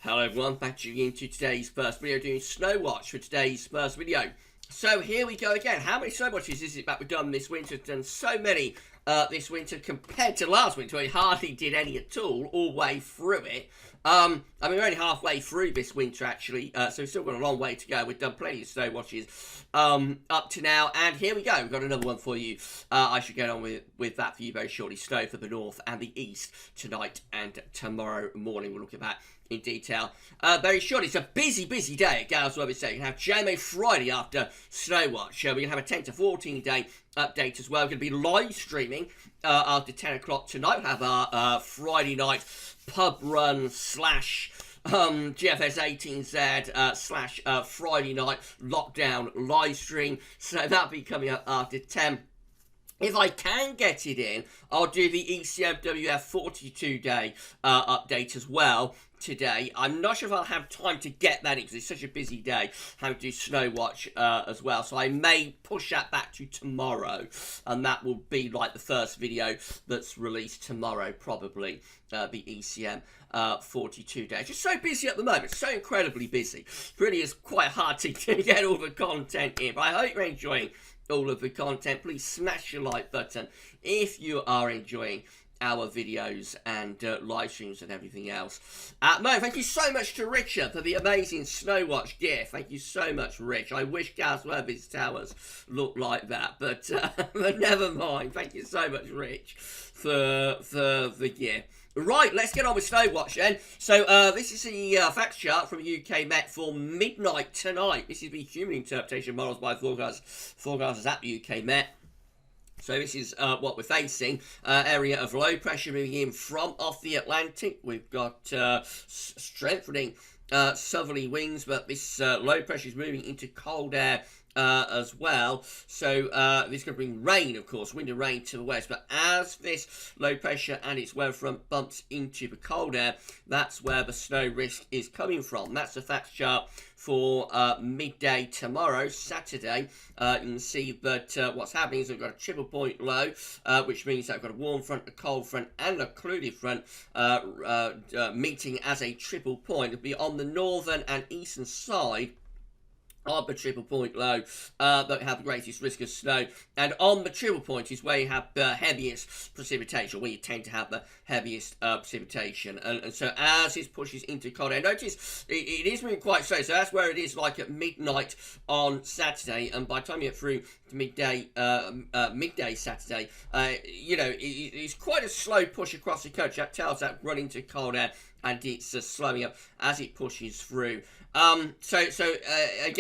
Hello everyone, back to you into today's first video, doing snow watch for today's first video. So here we go again. How many snow watches is it that we've done this winter? We've done so many this winter compared to last winter. We hardly did any at all the way through it. I mean, we're only halfway through this winter actually, so we've still got a long way to go. We've done plenty of snow watches up to now, and here we go. We've got another one for you. I should get on with that for you very shortly. Snow for the north and the east tonight and tomorrow morning. We'll look at that in detail very shortly. It's a busy day at GavsWeatherVids. You can have JMA Friday after Snow Watch. We're going to have a 10 to 14 day update as well. We're going to be live streaming after 10 o'clock tonight. We'll have our Friday night pub run slash GFS 18Z slash Friday night lockdown live stream. So that'll be coming up after 10. If I can get it in, I'll do the ECMWF 42 day update as well today. I'm not sure if I'll have time to get that in because it's such a busy day having to do Snow Watch as well. So I may push that back to tomorrow, and that will be like the first video that's released tomorrow, probably, the ECM 42 days. Just so busy at the moment, so incredibly busy. It really is quite hard to get all the content in, but I hope you're enjoying all of the content. Please smash your like button if you are enjoying our videos and live streams and everything else. Thank you so much to Richard for the amazing Snow Watch gear. Thank you so much, Rich. I wish GavsWeatherVids towers looked like that, but never mind. Thank you so much, Rich, for the gear. Right, let's get on with Snow Watch then. So this is the facts chart from UK Met for midnight tonight. This is the human interpretation models by forecasters at UK Met. So this is what we're facing. Area of low pressure moving in from off the Atlantic. We've got strengthening southerly winds, but this low pressure is moving into cold air as well. So this is going to bring rain, of course, wind and rain to the west. But as this low pressure and its weather front bumps into the cold air, that's where the snow risk is coming from. That's the facts chart for midday tomorrow, Saturday. You can see that what's happening is we've got a triple point low, which means that we've got a warm front, a cold front, and a occluded front meeting as a triple point. It'll be on the northern and eastern side of the triple point low that have the greatest risk of snow, and on the triple point is where you have the heaviest precipitation, where you tend to have the heaviest precipitation, and so as it pushes into cold air, notice it is moving quite slow. So that's where it is like at midnight on Saturday, and by the time you get through to midday Saturday, you know, it's quite a slow push across the country. That tells that run into cold air, and it's slowing up as it pushes through. Again,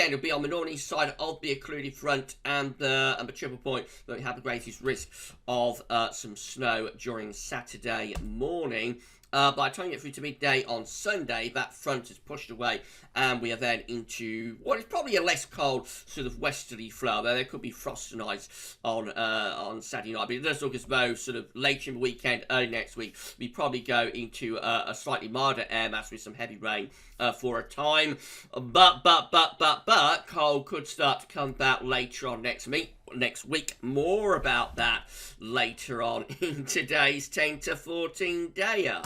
it'll be on the northeast side of the occluded front and the triple point that we have the greatest risk of some snow during Saturday morning. By the time you get through to midday on Sunday, that front is pushed away, and we are then into what is probably a less cold sort of westerly flow. There could be frost and ice on Saturday night, but it does look as though sort of later in the weekend, early next week, we probably go into a slightly milder air mass with some heavy rain for a time. But cold could start to come back later on next week. More about that later on in today's 10 to 14 dayer.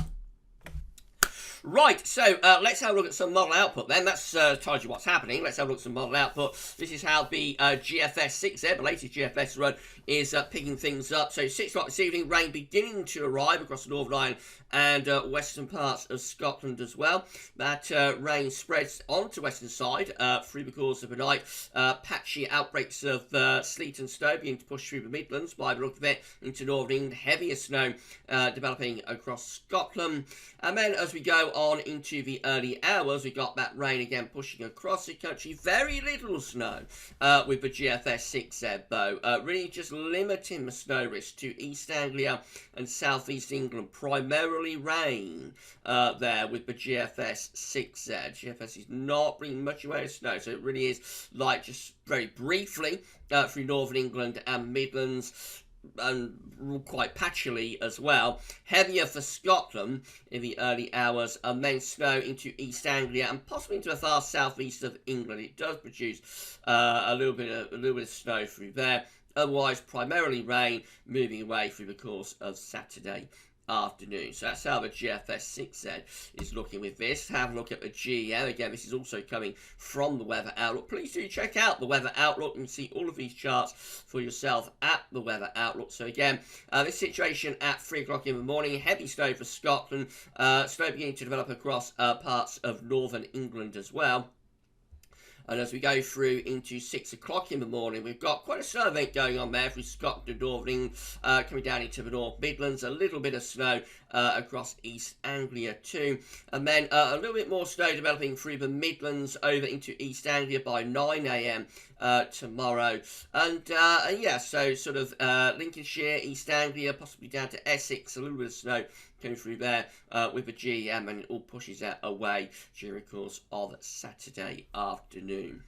Right, so let's have a look at some model output then. That's told you what's happening. Let's have a look at some model output. This is how the GFS 6Z, the latest GFS run, is picking things up. So 6 o'clock this evening, rain beginning to arrive across the Northern Ireland and western parts of Scotland as well. That rain spreads onto the western side through the course of the night. Patchy outbreaks of sleet and snow beginning to push through the Midlands by the look of it into Northern England. Heavier snow developing across Scotland. And then as we go on into the early hours, we got that rain again pushing across the country. Very little snow with the GFS 6Z though. Really just limiting the snow risk to East Anglia and South East England. Primarily rain there with the GFS 6Z. GFS is not bringing much away of snow, so it really is like just very briefly through Northern England and Midlands, and quite patchily as well. Heavier for Scotland in the early hours, and then snow into East Anglia and possibly into the far southeast of England. It does produce a little bit of snow through there. Otherwise, primarily rain moving away through the course of Saturday afternoon. So that's how the GFS6Z is looking with this. Have a look at the GEM. Again, this is also coming from the Weather Outlook. Please do check out the Weather Outlook and see all of these charts for yourself at the Weather Outlook. So again, this situation at 3 o'clock in the morning, heavy snow for Scotland, snow beginning to develop across parts of northern England as well. And as we go through into 6 o'clock in the morning, we've got quite a snow event going on there through Scotland and Northern England, coming down into the North Midlands. A little bit of snow across East Anglia too. And then a little bit more snow developing through the Midlands over into East Anglia by 9 a.m. Tomorrow. And yeah, so sort of Lincolnshire, East Anglia, possibly down to Essex, a little bit of snow going through there with the GEM, and it all pushes that away during the course of Saturday afternoon.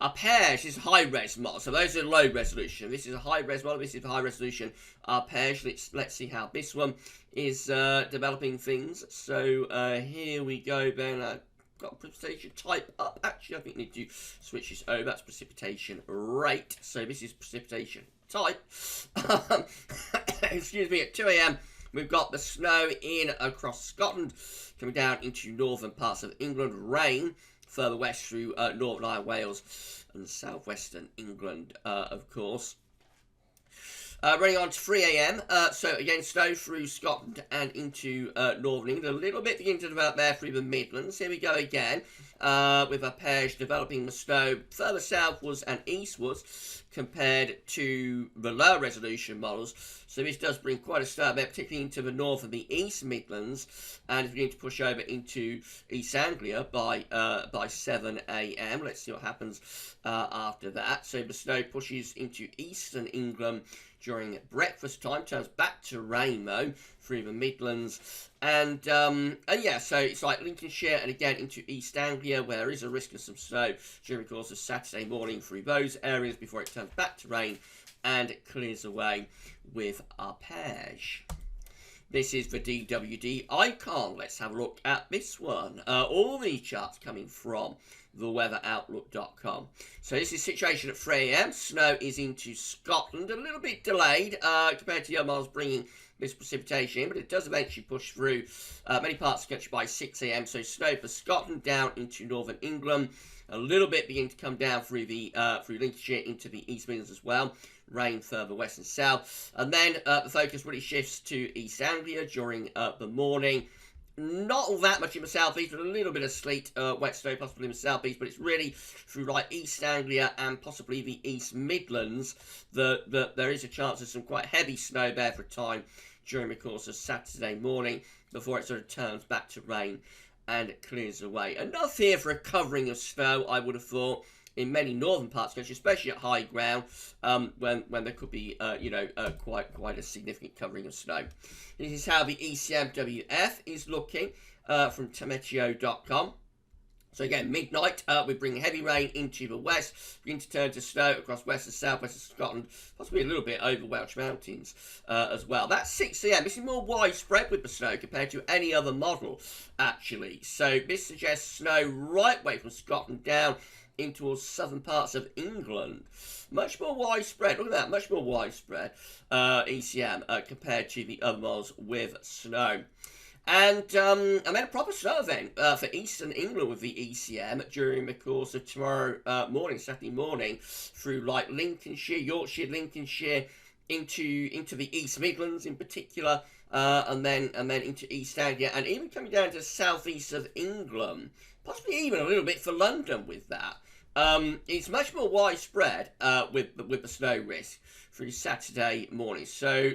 Arpege is a high-res model, so those are low resolution. This is a high-res model, this is a high-resolution arpege. Let's see how this one is developing things. So here we go then. I've got precipitation type up. Actually, I think I need to switch this over. That's precipitation rate. So this is precipitation type. Excuse me, at 2 a.m. we've got the snow in across Scotland, coming down into northern parts of England. Rain further west through Northern Ireland, Wales, and southwestern England, of course. Running on to 3 a.m. So again, snow through Scotland and into northern England. A little bit beginning to develop there through the Midlands. Here we go again, with arpege developing the snow further southwards and eastwards compared to the lower resolution models. So this does bring quite a snow event, particularly into the north and the East Midlands, and it's beginning to push over into East Anglia by 7 a.m. Let's see what happens after that. So the snow pushes into eastern England during breakfast time, turns back to rain though through the Midlands, and yeah, so it's like Lincolnshire and again into East Anglia, where there is a risk of some snow during the course of Saturday morning through those areas before it turns back to rain and it clears away with arpege. This is the DWD icon. Let's have a look at this one. All these charts coming from theweatheroutlook.com. So this is situation at 3 a.m. Snow is into Scotland, a little bit delayed compared to the other models bringing this precipitation in, but it does eventually push through many parts of the country by 6 a.m. So snow for Scotland down into northern England, a little bit beginning to come down through the through Lincolnshire into the East Midlands as well. Rain further west and south, and then the focus really shifts to East Anglia during the morning. Not all that much in the southeast, but a little bit of sleet, wet snow possibly in the southeast, but it's really through like East Anglia and possibly the East Midlands that there is a chance of some quite heavy snow there for a time during the course of Saturday morning before it sort of turns back to rain and it clears away. Enough here for a covering of snow, I would have thought, in many northern parts of the country, especially at high ground, when there could be, quite a significant covering of snow. This is how the ECMWF is looking from Tameteo.com. So again, midnight, we bring heavy rain into the west, begin to turn to snow across west and southwest of Scotland, possibly a little bit over Welsh mountains as well. That's 6 a.m. This is more widespread with the snow compared to any other model, actually. So this suggests snow right way from Scotland down into southern parts of England. Much more widespread, look at that, much more widespread ECM compared to the other models with snow. And I made a proper snow event for Eastern England with the ECM during the course of tomorrow morning, Saturday morning, through like Lincolnshire, Yorkshire, Lincolnshire, into the East Midlands in particular, and then into East Anglia, and even coming down to the southeast of England, possibly even a little bit for London with that. It's much more widespread with the snow risk through Saturday morning. So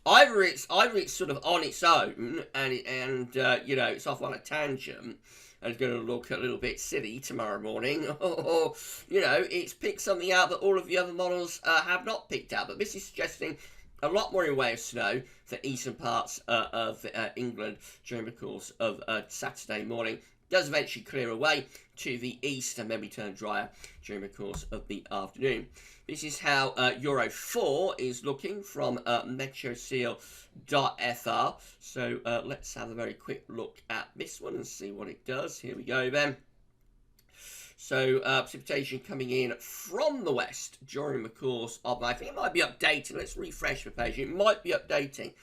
either it's sort of on its own and you know, it's off on a tangent and it's going to look a little bit silly tomorrow morning, or you know, it's picked something out that all of the other models have not picked out. But this is suggesting a lot more in the way of snow for eastern parts of England during the course of Saturday morning. Does eventually clear away to the east and then we turn drier during the course of the afternoon. This is how Euro 4 is looking from meteoseal.fr. So let's have a very quick look at this one and see what it does. Here we go then. So precipitation coming in from the west during the course of, I think it might be updating. Let's refresh the page. It might be updating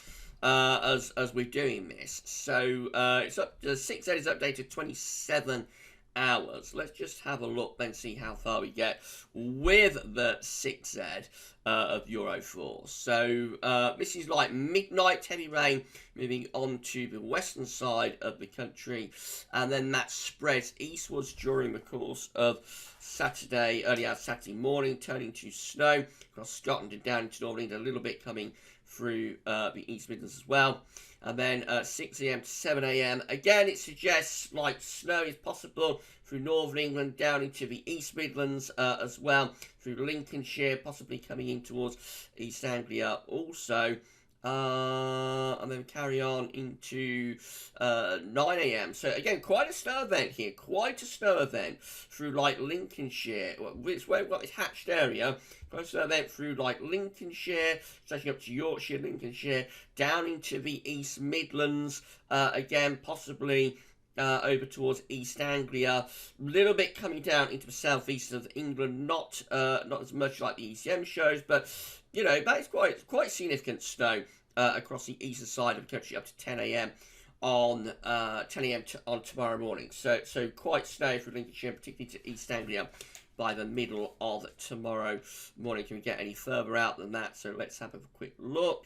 as we're doing this. So it's up. The 6Z is updated 27 hours. Let's just have a look then, see how far we get with the 6Z of Euro 4. So this is like midnight, heavy rain moving on to the western side of the country, and then that spreads eastwards during the course of Saturday, early hours Saturday morning, turning to snow across Scotland and down into Northern England, a little bit coming through the East Midlands as well. And then 6 a.m. to 7 a.m. Again, it suggests like snow is possible through Northern England, down into the East Midlands as well, through Lincolnshire, possibly coming in towards East Anglia also. And then carry on into 9 a.m. So again, quite a snow event here, quite a snow event through like Lincolnshire, which where we've got this hatched area. Quite a snow event through like Lincolnshire, stretching up to Yorkshire, Lincolnshire, down into the East Midlands, again possibly over towards East Anglia, a little bit coming down into the southeast of England, not as much like the ECM shows, but you know, that is quite significant snow across the eastern side of the country up to 10 a.m. on 10 a.m. on tomorrow morning. So quite snow for Lincolnshire, particularly to East Anglia by the middle of tomorrow morning. Can we get any further out than that? So let's have a quick look.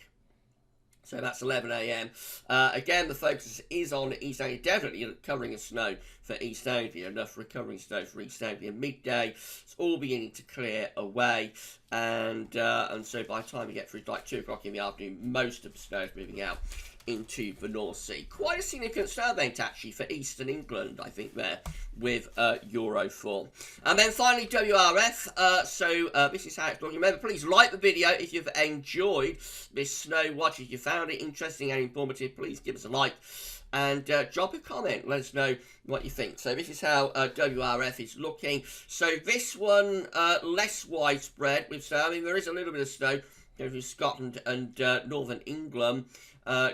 So that's 11 a.m. Again, the focus is on East Anglia, definitely covering of snow for East Anglia, enough recovering snow for East Anglia. Midday, it's all beginning to clear away, and so by the time we get through like 2 o'clock in the afternoon, most of the snow is moving out into the North Sea. Quite a significant snow event actually for Eastern England, I think, there with Euro 4. And then finally WRF. This is how it's looking. Remember, please like the video if you've enjoyed this snow watch. If you found it interesting and informative, please give us a like and drop a comment. Let us know what you think. So this is how WRF is looking. So this one less widespread with snow. I mean, there is a little bit of snow going through Scotland and Northern England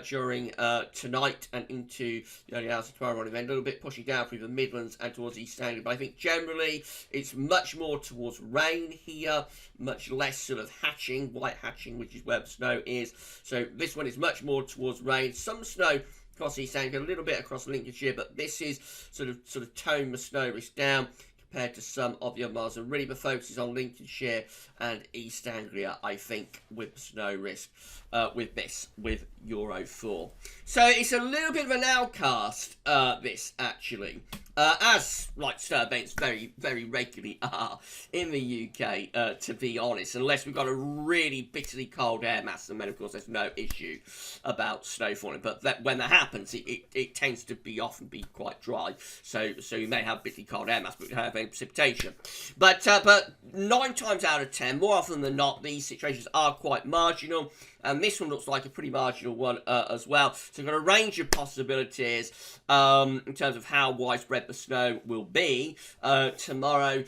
during tonight and into the early hours of tomorrow morning, then a little bit pushing down through the Midlands and towards East Anglia. But I think generally it's much more towards rain here, much less sort of hatching, white hatching, which is where the snow is. So this one is much more towards rain. Some snow across East Anglia, a little bit across Lincolnshire, but this is sort of tone the snow risk down compared to some of the other miles. And really the focus is on Lincolnshire and East Anglia, I think, with the snow risk with Euro 4. So it's a little bit of an outcast, this actually, as like snow events very, very regularly are in the UK, to be honest, unless we've got a really bitterly cold air mass, and then of course there's no issue about snow falling. But when that happens, it tends to be often be quite dry. So you may have bitterly cold air mass, but you don't have any precipitation. But 9 times out of 10, more often than not, these situations are quite marginal. And this one looks like a pretty marginal one as well. So we've got a range of possibilities in terms of how widespread the snow will be tomorrow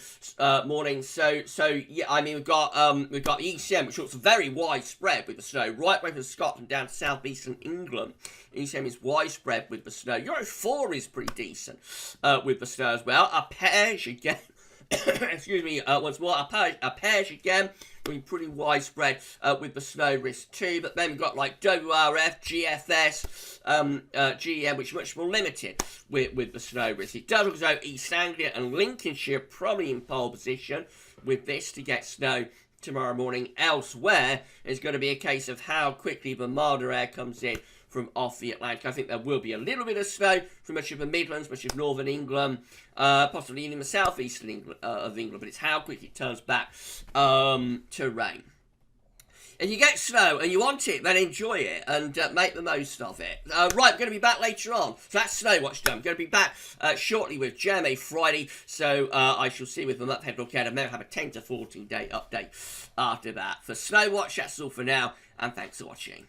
morning. So yeah, I mean we've got the ECM, which looks very widespread with the snow, right away from Scotland down to southeastern England. ECM is widespread with the snow. Euro 4 is pretty decent with the snow as well. Arpège again. Excuse me, once more, Arpège again, being pretty widespread with the snow risk too. But then we've got like WRF, GFS, GEM, which is much more limited with the snow risk. It does look as though East Anglia and Lincolnshire probably in pole position with this to get snow tomorrow morning. Elsewhere, it's going to be a case of how quickly the milder air comes in from off the Atlantic. I think there will be a little bit of snow from much of the Midlands, much of Northern England, possibly in the southeast of England, but it's how quick it turns back to rain. If you get snow and you want it, then enjoy it and make the most of it. Right, we're going to be back later on. So that's Snow Watch done. I'm going to be back shortly with GMA Friday. So I shall see with them up head look ahead and then have a 10 to 14 day update after that. For Snow Watch, that's all for now, and thanks for watching.